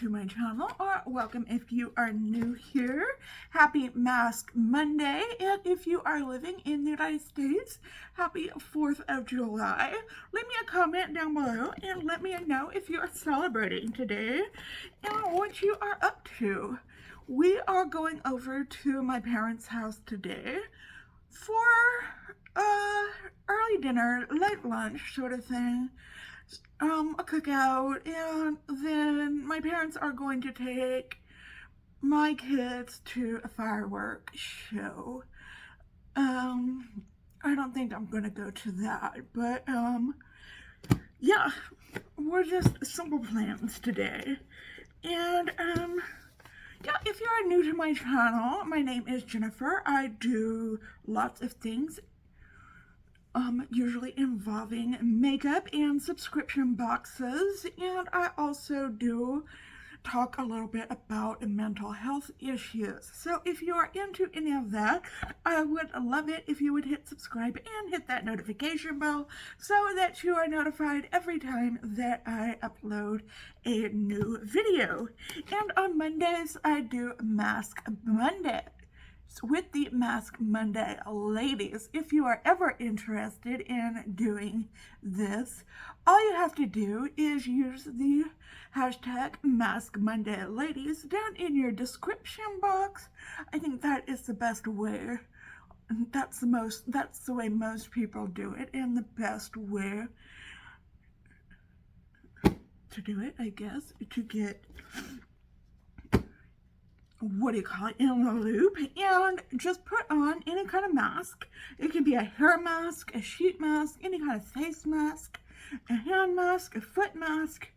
to my channel, or welcome if you are new here. Happy Mask Monday, and if you are living in the United States, happy 4th of July. Leave me a comment down below and let me know if you are celebrating today and what you are up to. We are going over to my parents' house today for early dinner, late lunch sort of thing. A cookout, and then my parents are going to take my kids to a firework show. I don't think I'm gonna go to that, but yeah, we're just simple plans today. And yeah, if you are new to my channel, my name is Jennifer. I do lots of things, usually involving makeup and subscription boxes, and I also do talk a little bit about mental health issues. So if you are into any of that, I would love it if you would hit subscribe and hit that notification bell so that you are notified every time that I upload a new video. And on Mondays, I do Mask Monday with the Mask Monday ladies. If you are ever interested in doing this, all you have to do is use the hashtag Mask Monday ladies down in your description box. I think that is the best way. That's the way most people do it, and the best way to do it, I guess, to get in the loop, and just put on any kind of mask. It can be a hair mask, a sheet mask, any kind of face mask, a hand mask, a foot mask,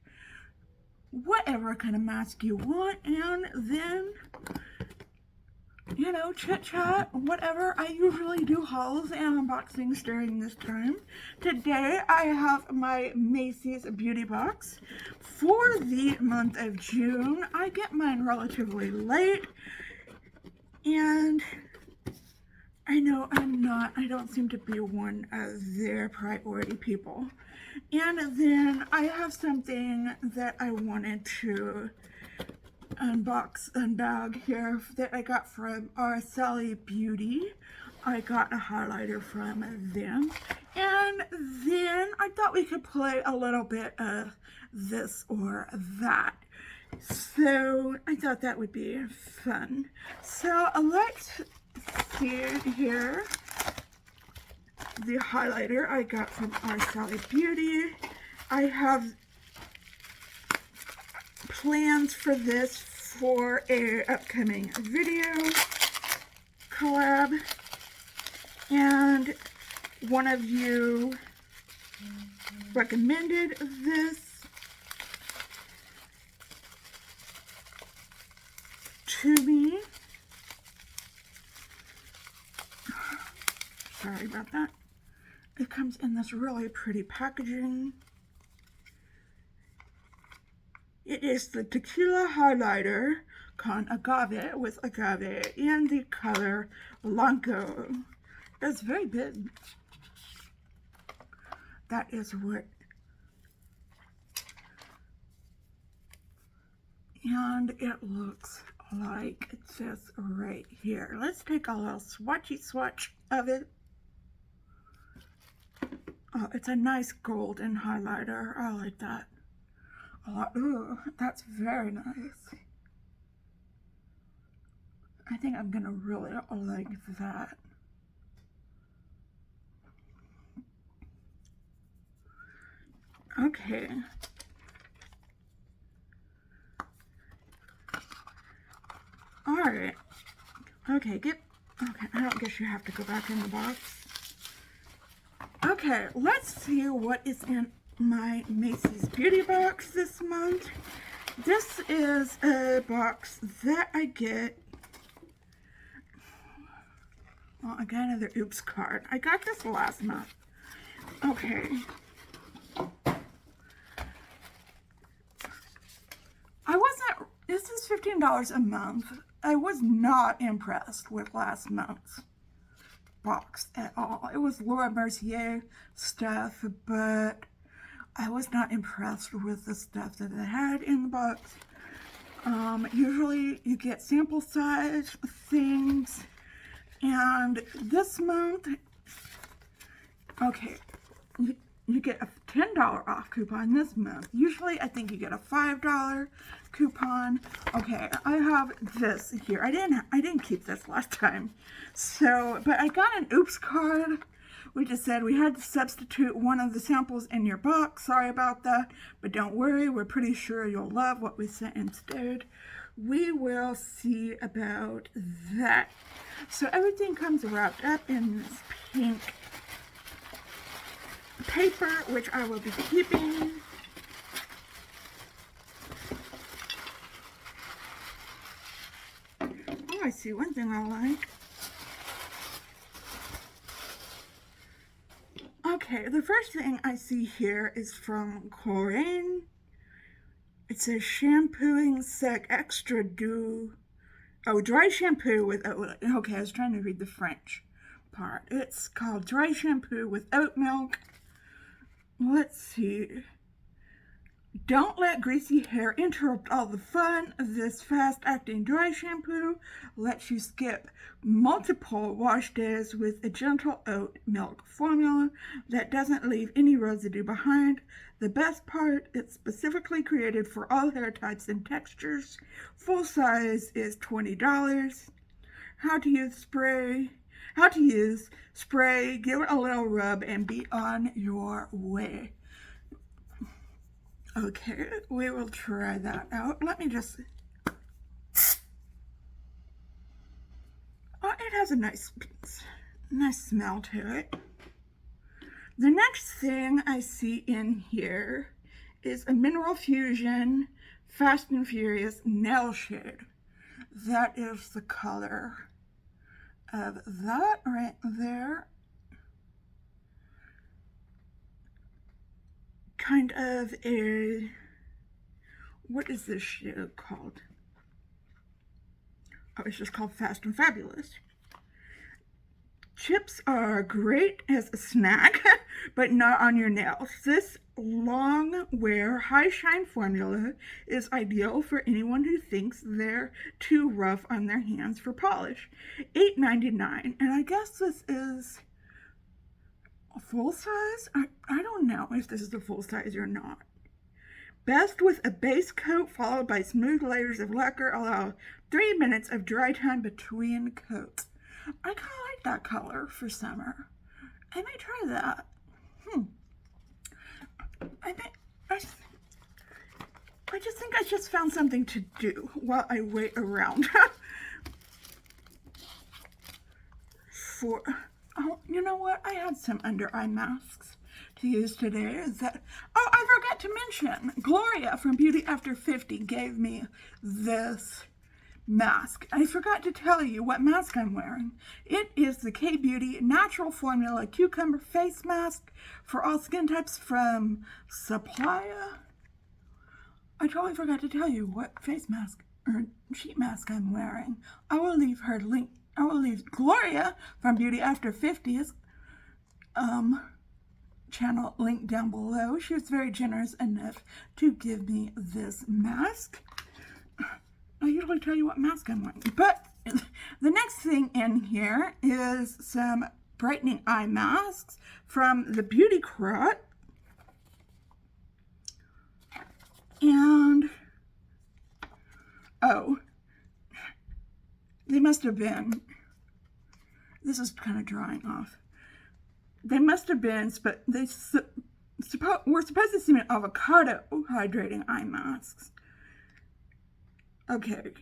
whatever kind of mask you want, and then, you know, chit chat, whatever. I usually do hauls and unboxings during this time. Today I have my Macy's beauty box for the month of June. I get mine relatively late, and I know I don't seem to be one of their priority people. And then I have something that I wanted to unbag here that I got from Araceli Beauty. I got a highlighter from them, and then I thought we could play a little bit of this or that. So I thought that would be fun. So let's see here. The highlighter I got from Araceli Beauty. I have plans for this for a upcoming video collab, and one of you recommended this to me. Sorry about that. It comes in this really pretty packaging. It is the Tequila Highlighter con Agave with agave in the color Blanco. It's very big. That is what. And it looks like it says right here. Let's take a little swatchy swatch of it. Oh, it's a nice golden highlighter. I like that. Ooh, that's very nice. I think I'm gonna really like that. Okay. Alright. Okay, I don't guess you have to go back in the box. Okay, let's see what is in my Macy's beauty box this month. This is a box that I get. Well, I got another oops card. I got this last month. Okay. This is $15 a month. I was not impressed with last month's box at all. It was Laura Mercier stuff, but I was not impressed with the stuff that it had in the box. Usually you get sample size things, and this month, okay, you get a $10 off coupon this month. Usually I think you get a $5 coupon. Okay, I have this here. I didn't keep this last time. So, but I got an oops card. We just said we had to substitute one of the samples in your box. Sorry about that, but don't worry. We're pretty sure you'll love what we sent instead. We will see about that. So everything comes wrapped up in this pink paper, which I will be keeping. Oh, I see one thing I like. Okay, the first thing I see here is from Corain. It says shampooing sec extra dew. Oh, dry shampoo with oat. Okay, I was trying to read the French part. It's called dry shampoo with oat milk. Let's see. Don't let greasy hair interrupt all the fun. This fast-acting dry shampoo lets you skip multiple wash days with a gentle oat milk formula that doesn't leave any residue behind. The best part, it's specifically created for all hair types and textures. Full size is $20. How to use spray, give it a little rub, and be on your way. Okay, we will try that out. Let me just... Oh, it has a nice smell to it. The next thing I see in here is a Mineral Fusion Fast and Furious Nail Shade. That is the color of that right there. Kind of a, what is this shade called? Oh, it's just called Fast and Fabulous. Chips are great as a snack, but not on your nails. This long wear high shine formula is ideal for anyone who thinks they're too rough on their hands for polish. $8.99, and I guess this is a full size? I don't know if this is a full size or not. Best with a base coat followed by smooth layers of lacquer. Allow 3 minutes of dry time between coats. I kind of like that color for summer. I may try that. I just think I just found something to do while I wait around for... Oh, you know what? I had some under eye masks to use today. Oh, I forgot to mention, Gloria from Beauty After 50 gave me this mask. I forgot to tell you what mask I'm wearing. It is the K-Beauty Natural Formula Cucumber Face Mask for all skin types from Supplya. I totally forgot to tell you what face mask or sheet mask I'm wearing. I will leave Gloria from Beauty After 50's channel link down below. She was very generous enough to give me this mask. I usually tell you what mask I'm wearing, but the next thing in here is some brightening eye masks from the Beauty Crot. And, oh, they must have been, this is kind of drying off. They must have been, but we're supposed to see avocado hydrating eye masks. Okay.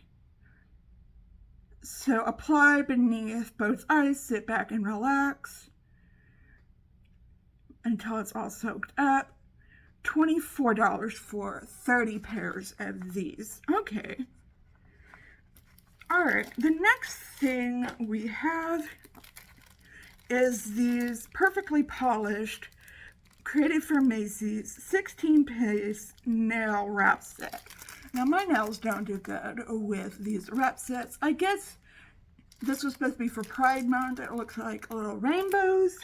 So apply beneath both eyes, sit back and relax until it's all soaked up. $24 for 30 pairs of these. Okay. All right. The next thing we have is these perfectly polished, created for Macy's 16-piece nail wrap set. Now, my nails don't do good with these wrap sets. I guess this was supposed to be for Pride Month. It looks like little rainbows.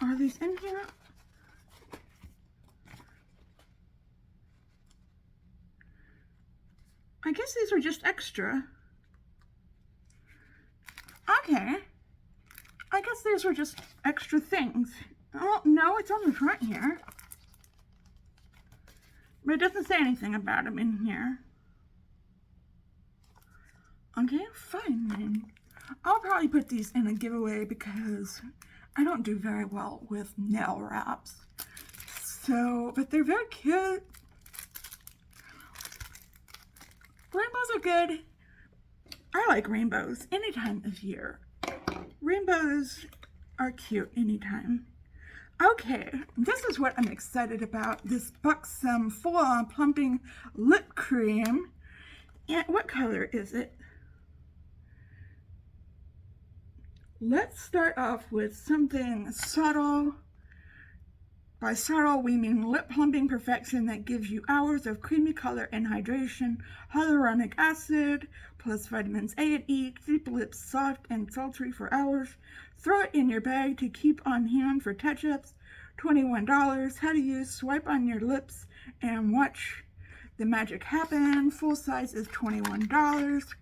Are these in here? I guess these are just extra. Okay. I guess these were just extra things. Oh, no, it's on the front here. But it doesn't say anything about them in here. Okay, fine then. I'll probably put these in a giveaway because I don't do very well with nail wraps. So, but they're very cute. Rainbows are good. I like rainbows any time of year. Rainbows are cute anytime. Okay, this is what I'm excited about. This Buxom Full-On Plumping Lip Cream. And what color is it? Let's start off with something subtle. By subtle, we mean lip plumping perfection that gives you hours of creamy color and hydration, hyaluronic acid, plus vitamins A and E, keep lips soft and sultry for hours. Throw it in your bag to keep on hand for touch-ups. $21. How to use, swipe on your lips and watch the magic happen. Full size is $21.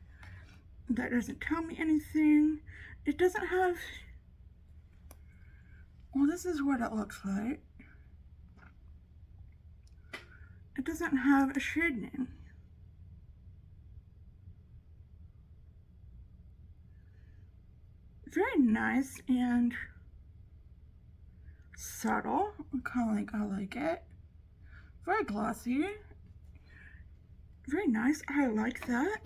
That doesn't tell me anything. It doesn't have, well, this is what it looks like. It doesn't have a shade name. Very nice and subtle. Kind of like, I like it. Very glossy. Very nice. I like that.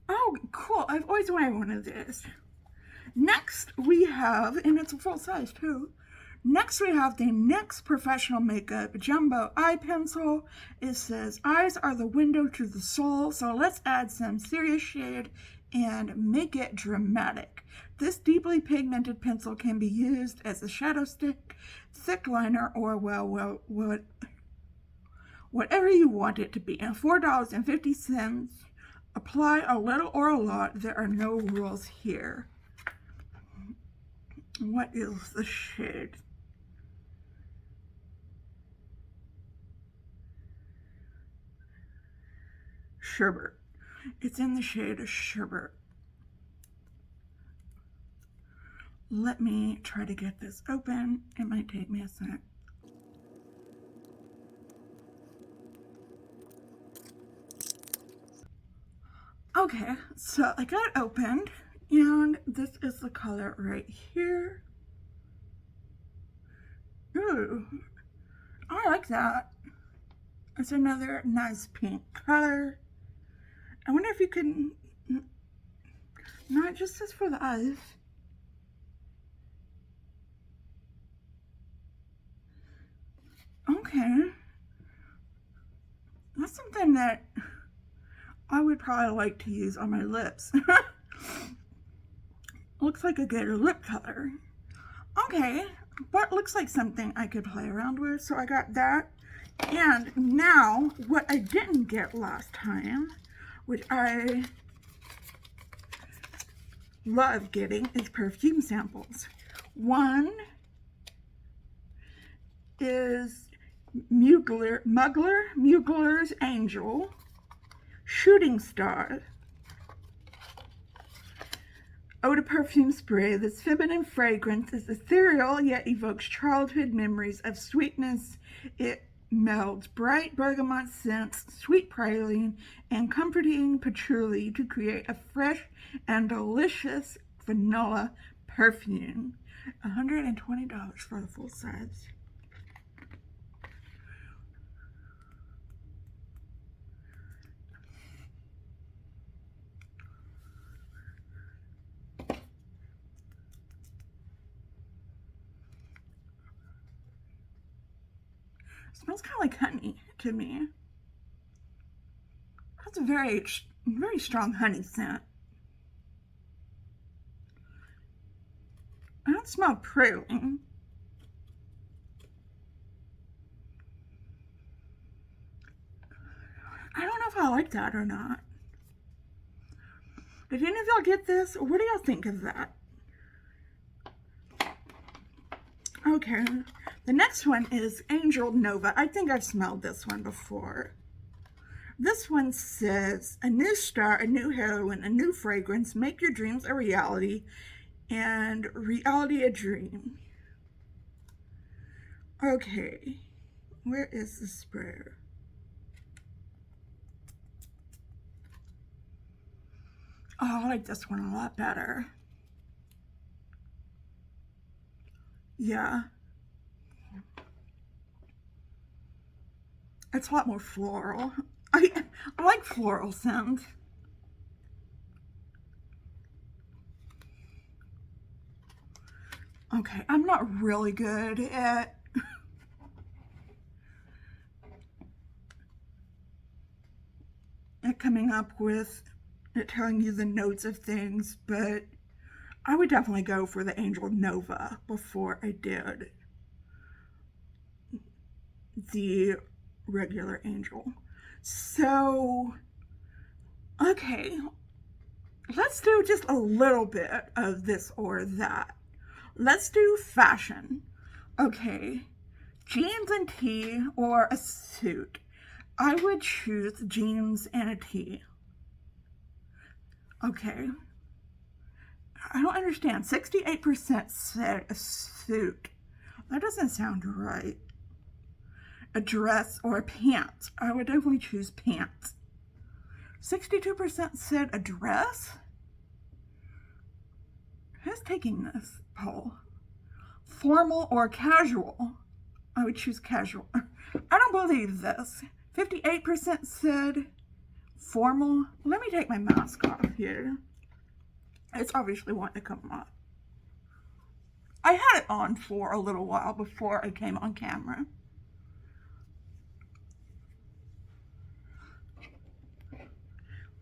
Oh, cool. I've always wanted one of these. Next we have, and it's a full size too. Next we have the NYX Professional Makeup Jumbo Eye Pencil. It says, eyes are the window to the soul, so let's add some serious shade and make it dramatic. This deeply pigmented pencil can be used as a shadow stick, thick liner, or whatever you want it to be. And $4.50. Apply a little or a lot. There are no rules here. What is the shade? Sherbet. It's in the shade of Sherbet. Let me try to get this open. It might take me a sec. Okay, so I got it opened, and this is the color right here. Ooh, I like that. It's another nice pink color. I wonder if you can, no, it just says for the eyes. Okay. That's something that I would probably like to use on my lips. Looks like a good lip color. Okay, but looks like something I could play around with, so I got that. And now, what I didn't get last time, which I love getting, is perfume samples. One is Mugler's Angel Shooting Star Eau de Perfume Spray. This feminine fragrance is ethereal yet evokes childhood memories of sweetness. It melds bright bergamot scents, sweet praline, and comforting patchouli to create a fresh and delicious vanilla perfume. $120 for the full size. Smells kind of like honey to me. That's a very, very strong honey scent. I don't smell praline. I don't know if I like that or not. Did any of y'all get this? What do y'all think of that? Okay, the next one is Angel Nova. I think I've smelled this one before. This one says, a new star, a new heroine, a new fragrance, make your dreams a reality, and reality a dream. Okay, where is the sprayer? Oh, I like this one a lot better. Yeah. It's a lot more floral. I like floral scents. Okay, I'm not really good at coming up with telling you the notes of things, but I would definitely go for the Angel Nova before I did the regular Angel. So, okay, let's do just a little bit of this or that. Let's do fashion. Okay, jeans and tee or a suit. I would choose jeans and a tee. Okay. I don't understand. 68% said a suit. That doesn't sound right. A dress or a pants. I would definitely choose pants. 62% said a dress. Who's taking this poll? Formal or casual? I would choose casual. I don't believe this. 58% said formal. Let me take my mask off here. It's obviously wanting to come off. I had it on for a little while before I came on camera.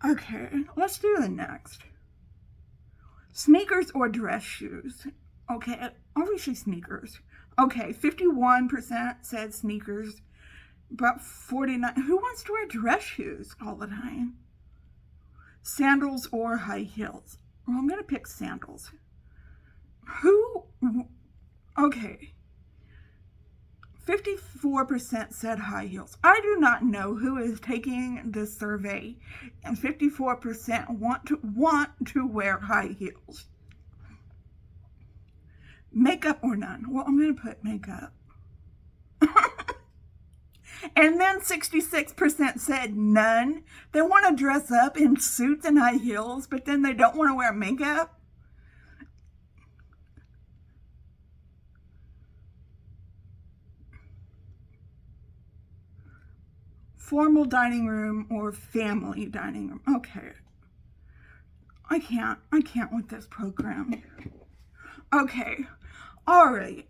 Okay, let's do the next. Sneakers or dress shoes? Okay, obviously sneakers. Okay, 51% said sneakers, but 49, who wants to wear dress shoes all the time? Sandals or high heels? Well, I'm gonna pick sandals. Okay. 54% said high heels. I do not know who is taking this survey, and 54% want to wear high heels. Makeup or none? Well, I'm going to put makeup. And then 66% said none. They want to dress up in suits and high heels, but then they don't want to wear makeup. Formal dining room or family dining room. Okay. I can't with this program. Okay. All right.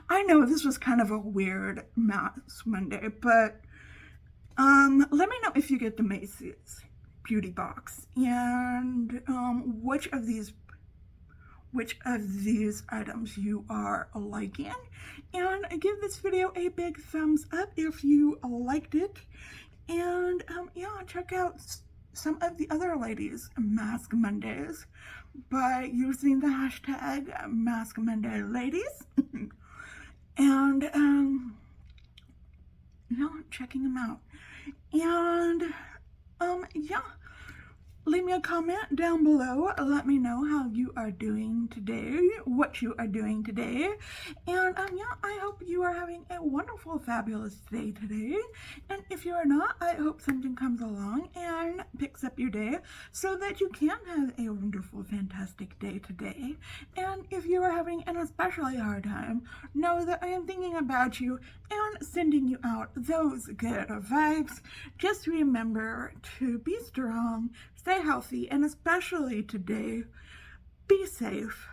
I know this was kind of a weird Mask Monday, but let me know if you get the Macy's beauty box and which of these items you are liking, and give this video a big thumbs up if you liked it, and yeah, check out some of the other ladies' Mask Mondays by using the hashtag maskmondayladies and yeah, checking them out. And yeah, leave me a comment down below. Let me know how you are doing today, what you are doing today. And yeah, I hope you are having a wonderful, fabulous day today. And if you are not, I hope something comes along and picks up your day so that you can have a wonderful, fantastic day today. And if you are having an especially hard time, know that I am thinking about you and sending you out those good vibes. Just remember to be strong, stay healthy, and especially today, be safe.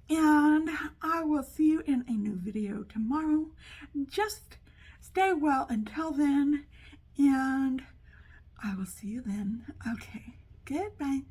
And I will see you in a new video tomorrow. Just stay well until then, and I will see you then. Okay, goodbye.